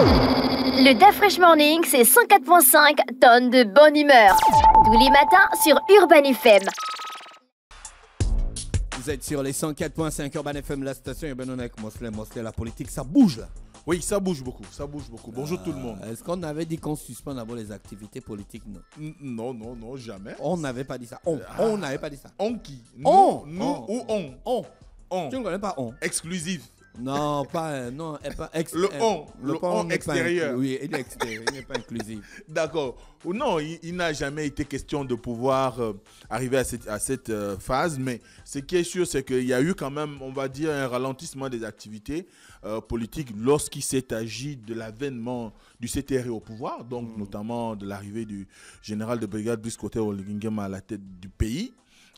Le Da Fresh Morning, c'est 104.5 tonnes de bonne humeur. Tous les matins sur Urban FM. Vous êtes sur les 104.5 Urban FM, la station Urban avec Mosley, la politique, ça bouge là. Oui, ça bouge beaucoup, Bonjour tout le monde. Est-ce qu'on avait dit qu'on suspend d'abord les activités politiques? Non. Non, jamais. On n'avait pas dit ça. On n'avait pas dit ça. On qui? Nous ou on? On. Tu ne connais pas on? Exclusif. Non, pas Le on extérieur. Oui, il est extérieur, il n'est pas inclusif. D'accord. Non, il n'a jamais été question de pouvoir arriver à cette phase, mais ce qui est sûr, c'est qu'il y a eu quand même, on va dire, un ralentissement des activités politiques lorsqu'il s'est agi de l'avènement du CTRI au pouvoir, donc notamment de l'arrivée du général de brigade Brice Clotaire Oligui-Nguema à la tête du pays.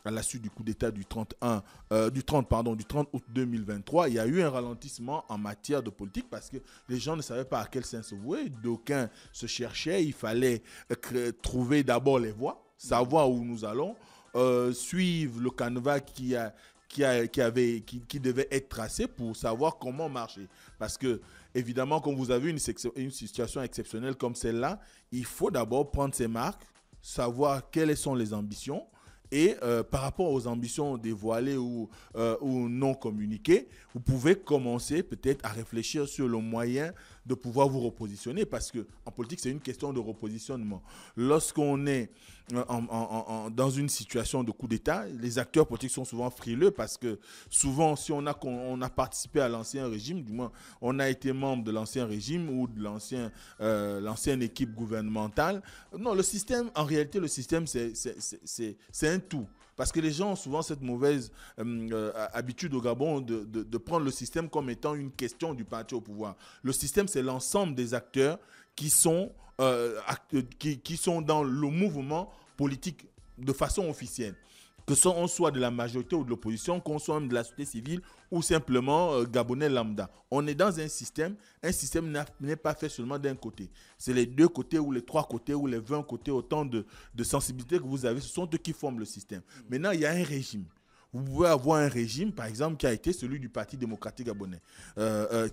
À la suite du coup d'État du 30 août 2023, il y a eu un ralentissement en matière de politique parce que les gens ne savaient pas à quel sens se vouer. D'aucuns se cherchaient, il fallait trouver d'abord les voies, savoir où nous allons, suivre le canevas qui devait être tracé pour savoir comment marcher. Parce que, évidemment, quand vous avez une situation exceptionnelle comme celle-là, il faut d'abord prendre ses marques, savoir quelles sont les ambitions. Et par rapport aux ambitions dévoilées ou non communiquées, vous pouvez commencer peut-être à réfléchir sur le moyen de pouvoir vous repositionner. Parce qu'en politique, c'est une question de repositionnement. Lorsqu'on est dans une situation de coup d'État, les acteurs politiques sont souvent frileux parce que souvent, si on a participé à l'ancien régime, du moins, on a été membre de l'ancien régime ou de l'ancienne équipe gouvernementale. Non, en réalité, le système, c'est un tout. Parce que les gens ont souvent cette mauvaise habitude au Gabon de prendre le système comme étant une question du parti au pouvoir. Le système, c'est l'ensemble des acteurs qui sont dans le mouvement politique de façon officielle. Que on soit de la majorité ou de l'opposition, qu'on soit même de la société civile ou simplement gabonais lambda. On est dans un système n'est pas fait seulement d'un côté. C'est les deux côtés ou les trois côtés ou les 20 côtés, autant de sensibilités que vous avez, ce sont eux qui forment le système. Maintenant, il y a un régime. Vous pouvez avoir un régime, par exemple, qui a été celui du Parti démocratique gabonais,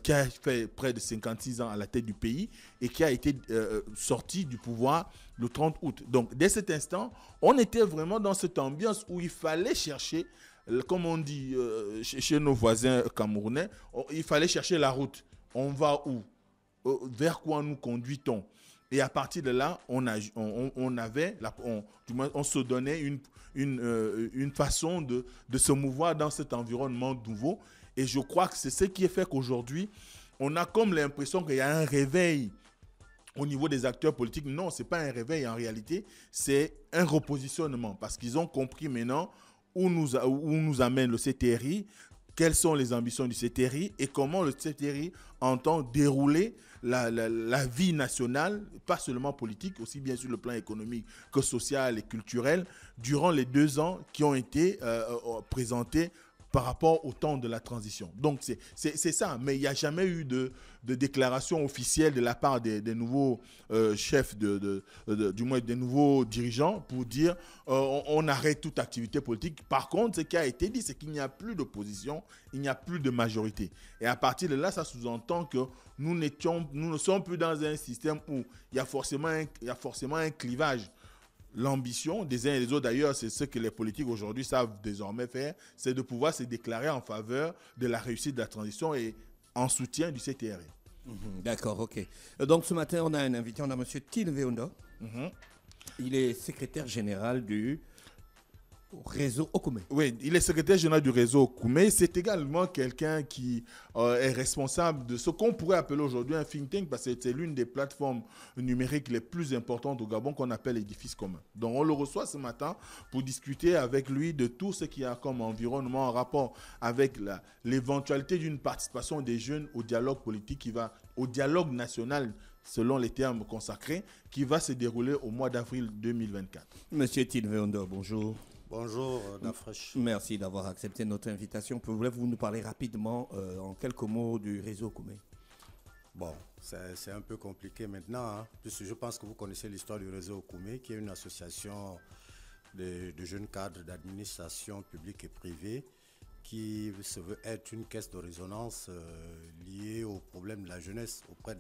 qui a fait près de 56 ans à la tête du pays et qui a été sorti du pouvoir le 30 août. Donc, dès cet instant, on était vraiment dans cette ambiance où il fallait chercher, comme on dit chez nos voisins camerounais, il fallait chercher la route. On va où? Vers quoi nous conduit-on? Et à partir de là, on se donnait une façon de se mouvoir dans cet environnement nouveau. Et je crois que c'est ce qui fait qu'aujourd'hui, on a comme l'impression qu'il y a un réveil au niveau des acteurs politiques. Non, ce n'est pas un réveil en réalité, c'est un repositionnement. Parce qu'ils ont compris maintenant où nous amène le CTRI, quelles sont les ambitions du CTRI et comment le CTRI entend dérouler la vie nationale, pas seulement politique, aussi bien sur le plan économique que social et culturel, durant les 2 ans qui ont été présentés par rapport au temps de la transition. Donc c'est ça, mais il n'y a jamais eu de déclaration officielle de la part des nouveaux chefs, du moins des nouveaux dirigeants pour dire on arrête toute activité politique. Par contre, ce qui a été dit, c'est qu'il n'y a plus d'opposition, il n'y a plus de majorité. Et à partir de là, ça sous-entend que nous ne sommes plus dans un système où il y a forcément un clivage. L'ambition des uns et des autres, d'ailleurs, c'est ce que les politiques aujourd'hui savent désormais faire, c'est de pouvoir se déclarer en faveur de la réussite de la transition et en soutien du CTRI. D'accord, ok. Donc ce matin, on a un invité, on a M. Till Veondo. Il est secrétaire général du réseau Okume. Oui, il est secrétaire général du réseau Okume. C'est également quelqu'un qui est responsable de ce qu'on pourrait appeler aujourd'hui un think tank, parce que c'est l'une des plateformes numériques les plus importantes au Gabon qu'on appelle Édifice commun. Donc on le reçoit ce matin pour discuter avec lui de tout ce qu'il y a comme environnement en rapport avec l'éventualité d'une participation des jeunes au dialogue politique au dialogue national, selon les termes consacrés, qui va se dérouler au mois d'avril 2024. Monsieur Till Veondo, bonjour. Bonjour, Da Fresh. Merci d'avoir accepté notre invitation. Pouvez-vous nous parler rapidement, en quelques mots, du réseau Okume? Bon, c'est un peu compliqué maintenant, hein, puisque je pense que vous connaissez l'histoire du réseau Okume, qui est une association de jeunes cadres d'administration publique et privée qui se veut être une caisse de résonance liée aux problèmes de la jeunesse auprès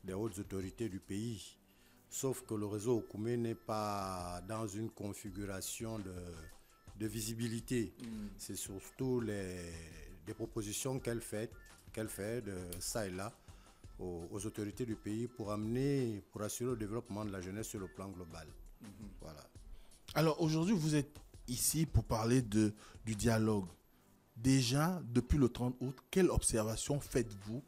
des hautes autorités du pays. Sauf que le réseau Okume n'est pas dans une configuration de visibilité. C'est surtout des propositions qu'elle fait de ça et là aux autorités du pays pour assurer le développement de la jeunesse sur le plan global. Voilà. Alors aujourd'hui, vous êtes ici pour parler du dialogue. Déjà, depuis le 30 août, quelle observation faites-vous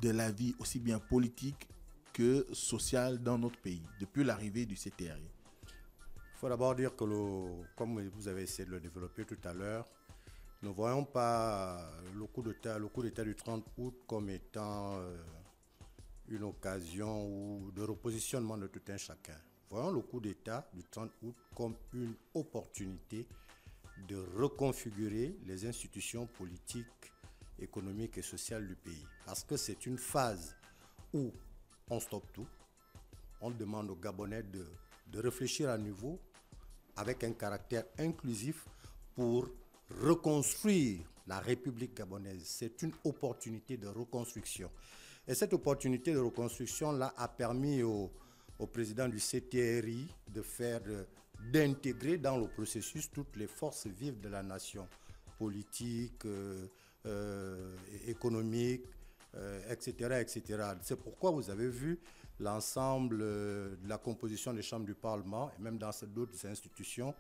de la vie aussi bien politique que sociale dans notre pays, depuis l'arrivée du CTRI? Il faut d'abord dire que, comme vous avez essayé de le développer tout à l'heure, ne voyons pas le coup d'État du 30 août comme étant une occasion de repositionnement de tout un chacun. Voyons le coup d'État du 30 août comme une opportunité de reconfigurer les institutions politiques, économiques et sociales du pays. Parce que c'est une phase où on stoppe tout. On demande aux Gabonais de réfléchir à nouveau avec un caractère inclusif pour reconstruire la République gabonaise. C'est une opportunité de reconstruction. Et cette opportunité de reconstruction-là a permis au président du CTRI d'intégrer dans le processus toutes les forces vives de la nation, politique, économique, etc., etc. C'est pourquoi vous avez vu l'ensemble de la composition des chambres du Parlement et même dans d'autres institutions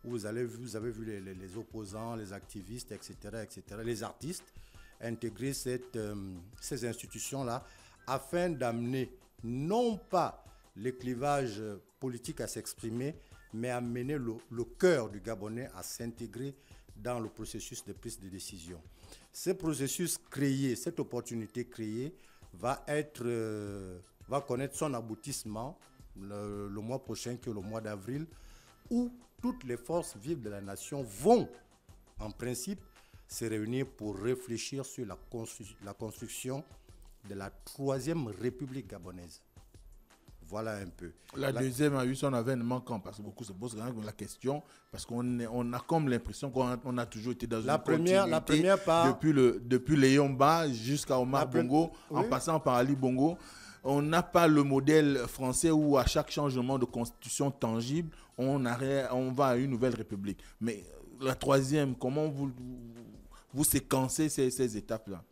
où vous avez vu les opposants, les activistes, etc., les artistes intégrer ces institutions-là afin d'amener non pas les clivages politiques à s'exprimer, mais amener le cœur du Gabonais à s'intégrer dans le processus de prise de décision. Ce processus créé, cette opportunité créée, va connaître son aboutissement le mois prochain, qui est le mois d'avril, où toutes les forces vives de la nation vont, en principe, se réunir pour réfléchir sur la construction de la troisième République gabonaise. Voilà un peu. La deuxième a eu son avènement quand? Parce que beaucoup se posent la question, parce qu'on a comme l'impression qu'on a toujours été dans une continuité la première part, depuis Léon Ba jusqu'à Omar Bongo, oui, en passant par Ali Bongo. On n'a pas le modèle français où à chaque changement de constitution tangible, on va à une nouvelle république. Mais la troisième, comment vous séquencez ces étapes-là?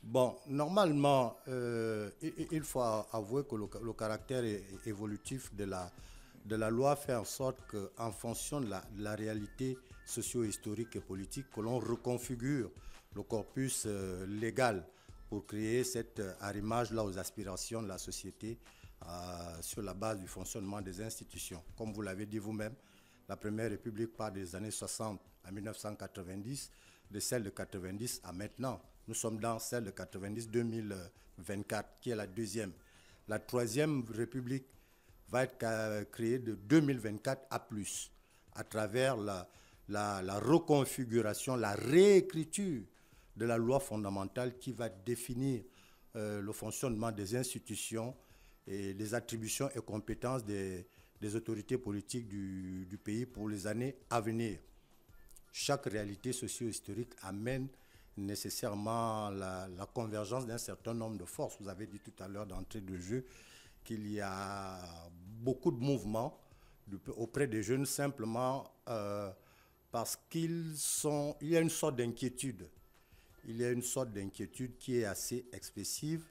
Bon, normalement, il faut avouer que le caractère évolutif de la loi fait en sorte qu'en fonction de la réalité socio-historique et politique, que l'on reconfigure le corpus légal pour créer cet arrimage-là aux aspirations de la société sur la base du fonctionnement des institutions. Comme vous l'avez dit vous-même, la Première République part des années 60 à 1990, de celle de 90 à maintenant. Nous sommes dans celle de 90-2024, qui est la deuxième. La troisième République va être créée de 2024 à plus, à travers la reconfiguration, la réécriture de la loi fondamentale qui va définir le fonctionnement des institutions et les attributions et compétences des autorités politiques du pays pour les années à venir. Chaque réalité socio-historique amène nécessairement la convergence d'un certain nombre de forces. Vous avez dit tout à l'heure d'entrée de jeu qu'il y a beaucoup de mouvements auprès des jeunes simplement parce qu'il y a une sorte d'inquiétude. Il y a une sorte d'inquiétude qui est assez expressive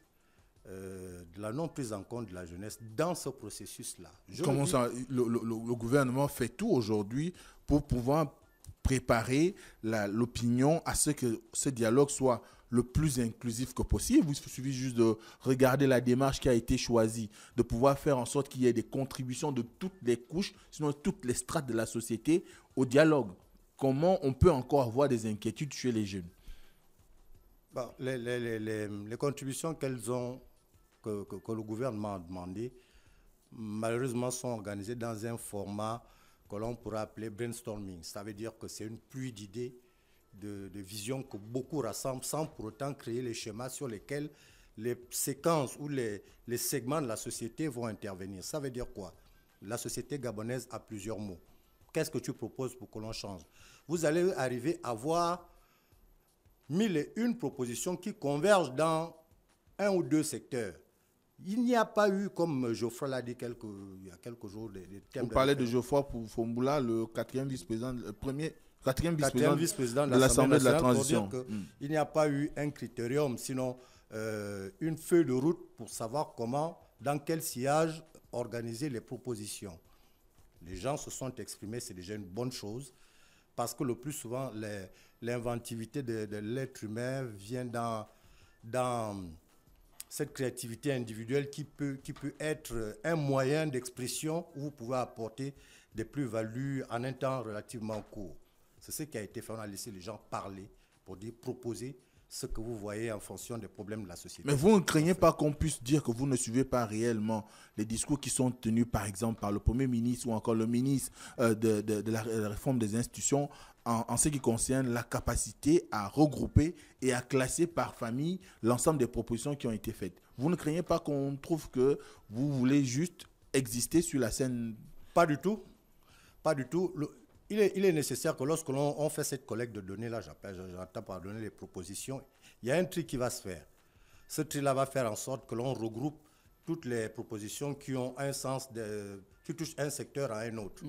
de la non prise en compte de la jeunesse dans ce processus-là. Comment ça, le gouvernement fait tout aujourd'hui pour pouvoir préparer l'opinion à ce que ce dialogue soit le plus inclusif que possible? Il suffit juste de regarder la démarche qui a été choisie, de pouvoir faire en sorte qu'il y ait des contributions de toutes les couches, sinon toutes les strates de la société au dialogue. Comment on peut encore avoir des inquiétudes chez les jeunes? Bon, les contributions que le gouvernement a demandé, malheureusement, sont organisées dans un format que l'on pourrait appeler brainstorming. Ça veut dire que c'est une pluie d'idées, de visions que beaucoup rassemblent sans pour autant créer les schémas sur lesquels les séquences ou les segments de la société vont intervenir. Ça veut dire quoi? La société gabonaise a plusieurs mots. Qu'est-ce que tu proposes pour que l'on change? Vous allez arriver à voir 1001 propositions qui convergent dans un ou deux secteurs. Il n'y a pas eu, comme Geoffroy l'a dit il y a quelques jours, des thèmes. Vous parlez de Geoffroy Fomboula, le quatrième vice-président, quatrième vice-président de l'Assemblée de la Transition. Il n'y a pas eu un critérium, sinon une feuille de route pour savoir comment, dans quel sillage, organiser les propositions. Les gens se sont exprimés, c'est déjà une bonne chose, parce que le plus souvent, l'inventivité de l'être humain vient dans cette créativité individuelle qui peut être un moyen d'expression où vous pouvez apporter des plus-values en un temps relativement court. C'est ce qui a été fait. On a laissé les gens parler pour proposer ce que vous voyez en fonction des problèmes de la société. Mais vous ne craignez pas qu'on puisse dire que vous ne suivez pas réellement les discours qui sont tenus, par exemple, par le Premier ministre ou encore le ministre de la réforme des institutions en ce qui concerne la capacité à regrouper et à classer par famille l'ensemble des propositions qui ont été faites. Vous ne craignez pas qu'on trouve que vous voulez juste exister sur la scène? Pas du tout. Pas du tout. Il est nécessaire que lorsque l'on fait cette collecte de données, là, j'entends par donner les propositions, il y a un tri qui va se faire. Ce tri-là va faire en sorte que l'on regroupe toutes les propositions qui ont un sens, qui touchent un secteur à un autre.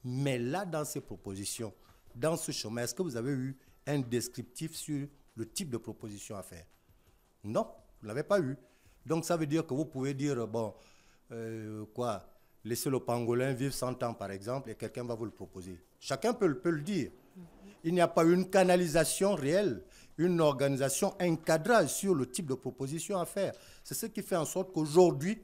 Mais là, dans ces propositions, dans ce chemin, est-ce que vous avez eu un descriptif sur le type de proposition à faire? Non, vous ne l'avez pas eu. Donc, ça veut dire que vous pouvez dire, bon, laissez le pangolin vivre 100 ans, par exemple, et quelqu'un va vous le proposer. Chacun peut le dire. Il n'y a pas une canalisation réelle, une organisation, un cadrage sur le type de proposition à faire. C'est ce qui fait en sorte qu'aujourd'hui,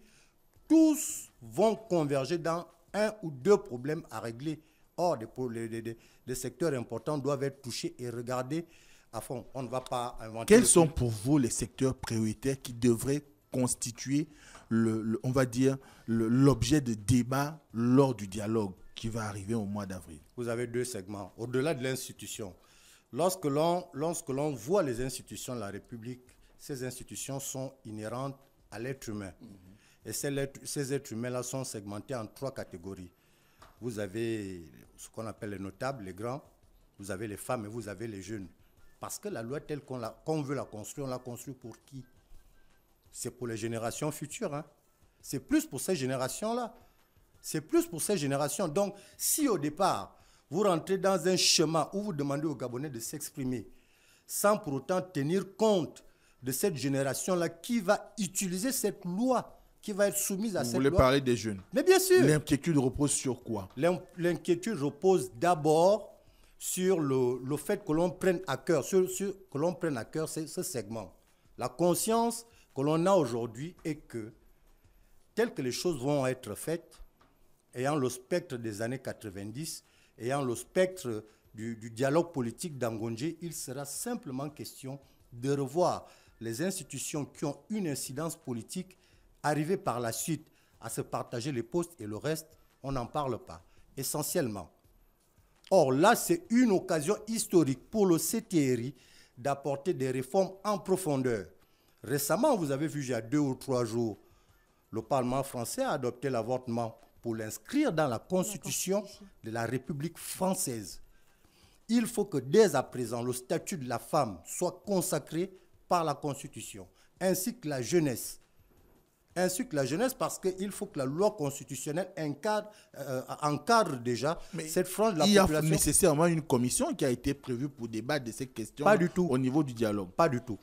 tous vont converger dans un ou deux problèmes à régler. Or, des secteurs importants doivent être touchés et regardés à fond. On ne va pas inventer... Quels sont pour vous les secteurs prioritaires qui devraient constituer, on va dire, l'objet de débat lors du dialogue qui va arriver au mois d'avril? Vous avez deux segments. Au-delà de l'institution, lorsque l'on voit les institutions de la République, ces institutions sont inhérentes à l'être humain. Et ces êtres humains-là sont segmentés en trois catégories. Vous avez ce qu'on appelle les notables, les grands, vous avez les femmes et vous avez les jeunes. Parce que la loi telle qu'on veut la construire, on la construit pour qui? C'est pour les générations futures. Hein? C'est plus pour ces générations-là. C'est plus pour ces générations. Donc, si au départ, vous rentrez dans un chemin où vous demandez aux Gabonais de s'exprimer, sans pour autant tenir compte de cette génération-là qui va utiliser cette loi, qui va être soumise à cette loi. Vous voulez parler des jeunes? Mais bien sûr. L'inquiétude repose sur quoi? L'inquiétude repose d'abord sur le fait que l'on prenne à cœur, que l'on prenne à cœur ce segment. La conscience que l'on a aujourd'hui est que, telles que les choses vont être faites, ayant le spectre des années 90, ayant le spectre du dialogue politique d'Angondje, il sera simplement question de revoir les institutions qui ont une incidence politique, arriver par la suite à se partager les postes et le reste, on n'en parle pas, essentiellement. Or là, c'est une occasion historique pour le CTRI d'apporter des réformes en profondeur. Récemment, vous avez vu, il y a 2 ou 3 jours, le Parlement français a adopté l'avortement pour l'inscrire dans la Constitution de la République française. Il faut que dès à présent, le statut de la femme soit consacré par la Constitution, ainsi que la jeunesse. Parce qu'il faut que la loi constitutionnelle encadre déjà cette frange de la population. Il y a nécessairement une commission qui a été prévue pour débattre de ces questions au niveau du dialogue. Pas du tout.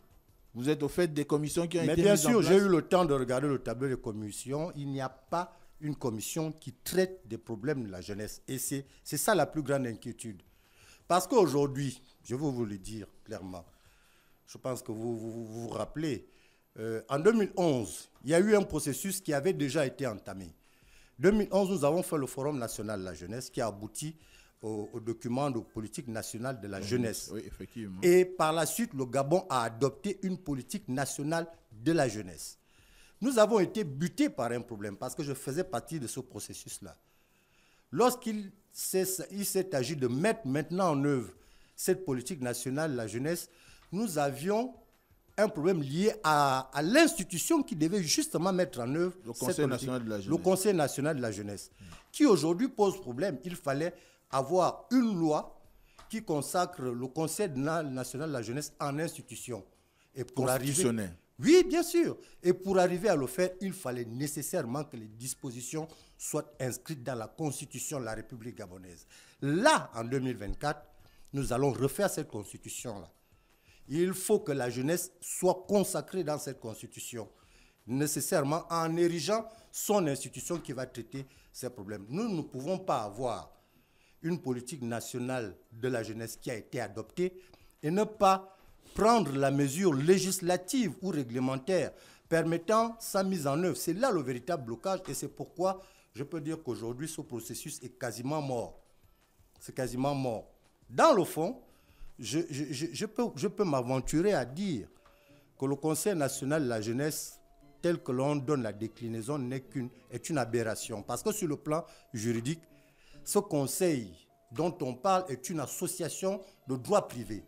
Vous êtes au fait des commissions qui ont été mises en place? Mais bien sûr, j'ai eu le temps de regarder le tableau des commissions. Il n'y a pas une commission qui traite des problèmes de la jeunesse. Et c'est ça la plus grande inquiétude. Parce qu'aujourd'hui, je veux vous le dire clairement, je pense que vous rappelez, en 2011, il y a eu un processus qui avait déjà été entamé. En 2011, nous avons fait le Forum national de la jeunesse qui a abouti au document de politique nationale de la jeunesse. Oui, effectivement. Et par la suite, le Gabon a adopté une politique nationale de la jeunesse. Nous avons été butés par un problème parce que je faisais partie de ce processus-là. Lorsqu'il s'est agi de mettre maintenant en œuvre cette politique nationale de la jeunesse, nous avions un problème lié à l'institution qui devait justement mettre en œuvre le Conseil national de la jeunesse. Le Conseil national de la jeunesse, qui aujourd'hui pose problème. Il fallait avoir une loi qui consacre le Conseil national de la jeunesse en institution. Et pour Oui, bien sûr. Et pour arriver à le faire, il fallait nécessairement que les dispositions soient inscrites dans la Constitution de la République gabonaise. Là, en 2024, nous allons refaire cette Constitution-là. Il faut que la jeunesse soit consacrée dans cette Constitution, nécessairement en érigeant son institution qui va traiter ces problèmes. Nous ne pouvons pas avoir une politique nationale de la jeunesse qui a été adoptée et ne pas prendre la mesure législative ou réglementaire permettant sa mise en œuvre. C'est là le véritable blocage et c'est pourquoi je peux dire qu'aujourd'hui, ce processus est quasiment mort. C'est quasiment mort. Dans le fond, je peux m'aventurer à dire que le Conseil national de la jeunesse, tel que l'on donne la déclinaison, est une aberration. Parce que sur le plan juridique, ce conseil dont on parle est une association de droit privé,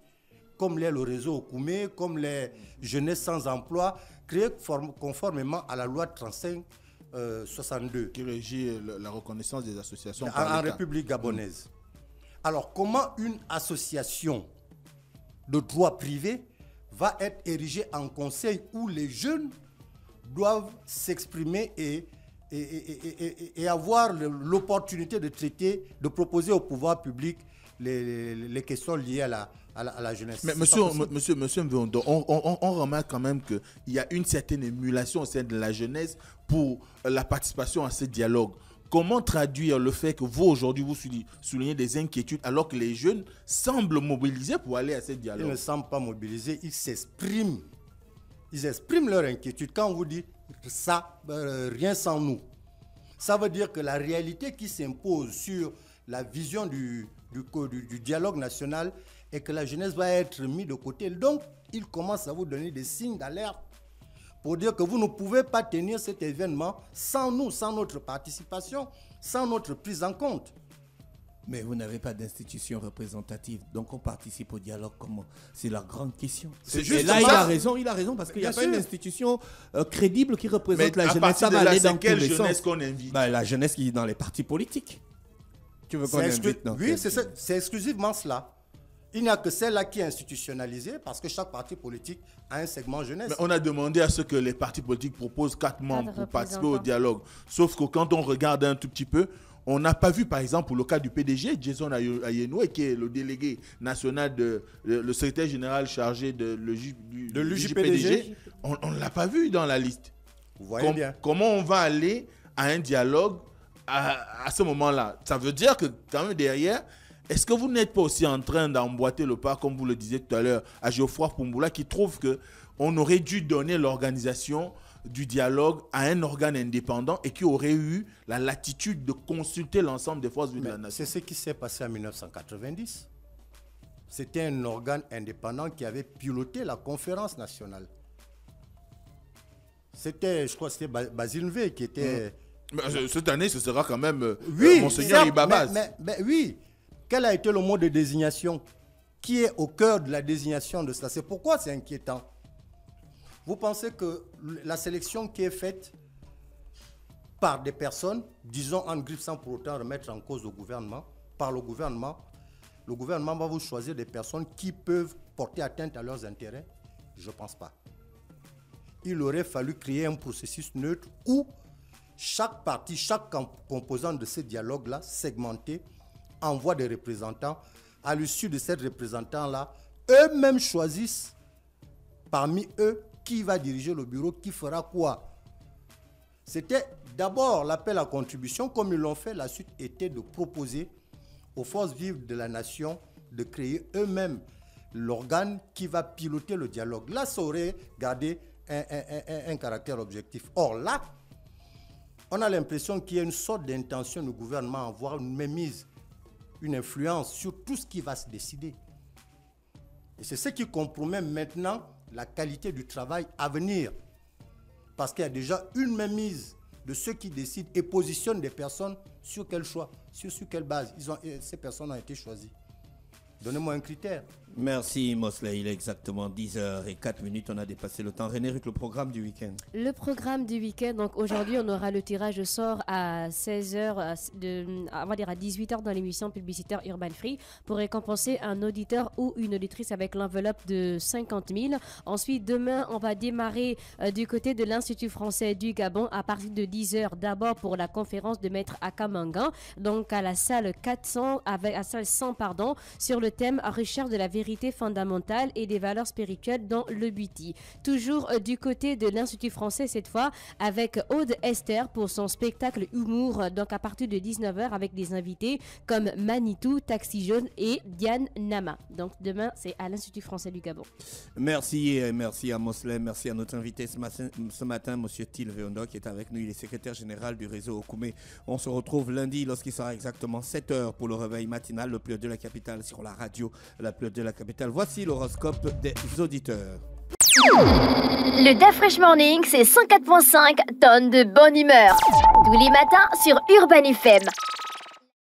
comme l'est le réseau Okoumé, comme les jeunesses sans emploi, créées conformément à la loi 35-62. Qui régit la reconnaissance des associations en République gabonaise. Alors, comment une association de droit privé va être érigée en conseil où les jeunes doivent s'exprimer et avoir l'opportunité de traiter, de proposer au pouvoir public les questions liées à la jeunesse. Mais monsieur Mveondo, on remarque quand même qu'il y a une certaine émulation au sein de la jeunesse pour la participation à ce dialogue. Comment traduire le fait que vous, aujourd'hui, vous soulignez des inquiétudes alors que les jeunes semblent mobilisés pour aller à ce dialogue? Ils ne semblent pas mobilisés, ils s'expriment. Ils expriment leur inquiétude. Quand on vous dit ça, rien sans nous, ça veut dire que la réalité qui s'impose sur la vision du dialogue national est que la jeunesse va être mise de côté. Donc, ils commencent à vous donner des signes d'alerte pour dire que vous ne pouvez pas tenir cet événement sans nous, sans notre participation, sans notre prise en compte. Mais vous n'avez pas d'institution représentative, donc on participe au dialogue comment? C'est la grande question. Et là, il a raison, parce qu'il n'y a pas une institution crédible qui représente la jeunesse. Ça va aller dans tous les sens. Jeunesse qu'on invite? La jeunesse qui est dans les partis politiques. Tu veux qu'on invite? Oui, c'est exclusivement cela. Il n'y a que celle-là qui est institutionnalisée parce que chaque parti politique a un segment jeunesse. Mais on a demandé à ce que les partis politiques proposent 4 membres pour participer au dialogue. Sauf que quand on regarde un tout petit peu, on n'a pas vu, par exemple, pour le cas du PDG, Jason Ayenoué, qui est le délégué national, le secrétaire général chargé de l'UJPDG, on ne l'a pas vu dans la liste. Vous voyez bien. Comment on va aller à un dialogue à ce moment-là? Ça veut dire que quand même derrière, est-ce que vous n'êtes pas aussi en train d'emboîter le pas, comme vous le disiez tout à l'heure, à Geoffroy Poumbula, qui trouve qu'on aurait dû donner l'organisation du dialogue à un organe indépendant et qui aurait eu la latitude de consulter l'ensemble des forces vives de la nation? C'est ce qui s'est passé en 1990. C'était un organe indépendant qui avait piloté la conférence nationale. C'était, je crois, c'était Basile Nvé qui était... Mais cette année, ce sera quand même oui, Monseigneur Ibabaz. Mais oui, quel a été le mot de désignation? Qui est au cœur de la désignation de cela? C'est pourquoi c'est inquiétant. Vous pensez que la sélection qui est faite par des personnes, disons en grippe sans pour autant remettre en cause le gouvernement, par le gouvernement va vous choisir des personnes qui peuvent porter atteinte à leurs intérêts? Je ne pense pas. Il aurait fallu créer un processus neutre où chaque parti, chaque composant de ce dialogue-là, segmenté, envoie des représentants. À l'issue de ces représentants-là, eux-mêmes choisissent parmi eux qui va diriger le bureau, qui fera quoi. C'était d'abord l'appel à contribution, comme ils l'ont fait. La suite était de proposer aux forces vives de la nation de créer eux-mêmes l'organe qui va piloter le dialogue. Là, ça aurait gardé un caractère objectif. Or là, on a l'impression qu'il y a une sorte d'intention du gouvernement à avoir une mainmise, une influence sur tout ce qui va se décider. Et c'est ce qui compromet maintenant la qualité du travail à venir. Parce qu'il y a déjà une mainmise de ceux qui décident et positionnent des personnes sur quel choix, sur quelle base ces personnes ont été choisies. Donnez-moi un critère. Merci Mosley, il est exactement 10h04. On a dépassé le temps. René Ruc, le programme du week-end. Le programme du week-end, donc aujourd'hui on aura le tirage au sort à 16h, on va dire à 18h dans l'émission publicitaire Urban Free pour récompenser un auditeur ou une auditrice avec l'enveloppe de 50 000. Ensuite demain on va démarrer du côté de l'Institut français du Gabon à partir de 10h d'abord pour la conférence de Maître Akamangan, donc à la salle 400, avec à salle 100 pardon, sur le thème recherche de la vérité fondamentale et des valeurs spirituelles dans le Biti. Toujours du côté de l'Institut français cette fois avec Aude Esther pour son spectacle humour, donc à partir de 19h avec des invités comme Manitou, Taxi Jaune et Diane Nama. Donc demain c'est à l'Institut français du Gabon. Merci à Mosley, merci à notre invité ce matin, monsieur Til Veondo qui est avec nous, il est secrétaire général du réseau Okoumé. On se retrouve lundi lorsqu'il sera exactement 7h pour le réveil matinal, le plus de la capitale sur la radio, la plus de la capitale. Voici l'horoscope des auditeurs. Le DAF Fresh Morning, c'est 104.5 tonnes de bonne humeur. Tous les matins sur Urban FM.